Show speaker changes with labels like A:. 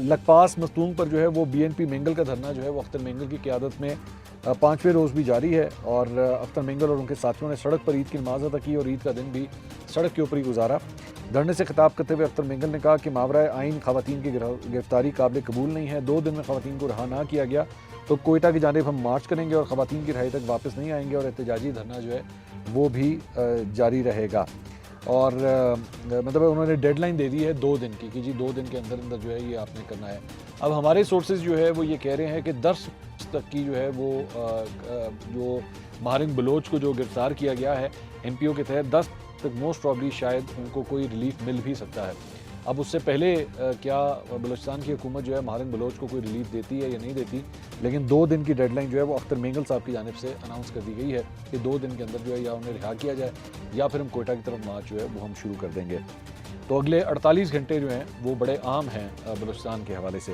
A: लकपास मस्तूंग पर जो है वो BNP मेंगल का धरना जो है वो अख्तर मेंगल की क़यादत में 5वें रोज़ भी जारी है। और अख्तर मेंगल और उनके साथियों ने सड़क पर ईद की नमाज अदा की और ईद का दिन भी सड़क के ऊपर ही गुजारा। धरने से खिताब करते हुए अख्तर मेंगल ने कहा कि मावरा आइन ख़वातीन की गिरफ्तारी काबिल कबूल नहीं है। 2 दिन में ख़वातीन को रहा ना किया गया तो कोयटा की जानिब हम मार्च करेंगे और ख़वातीन की रिहाई तक वापस नहीं आएंगे और एहतजाजी धरना जो है वो भी जारी रहेगा। और मतलब उन्होंने डेडलाइन दे दी है 2 दिन की कि जी 2 दिन के अंदर अंदर जो है ये आपने करना है। अब हमारे सोर्सेज जो है वो ये कह रहे हैं कि 10 तक की जो है वो जो माहिरिन बलोच को जो गिरफ्तार किया गया है MPO के तहत 10 तक मोस्ट प्रॉब्ली शायद उनको कोई रिलीफ मिल भी सकता है। अब उससे पहले क्या बलूचिस्तान की हुकूमत जो है माहिरिन बलोच को कोई रिलीफ देती है या नहीं देती, लेकिन 2 दिन की डेडलाइन जो है वो अख्तर मेंगल साहब की जानिब से अनाउंस कर दी गई है कि 2 दिन के अंदर जो है या उन्हें रिहा किया जाए या फिर हम कोयटा की तरफ मार्च जो है वो हम शुरू कर देंगे। तो अगले 48 घंटे जो हैं वो बड़े अहम हैं बलूचिस्तान के हवाले से।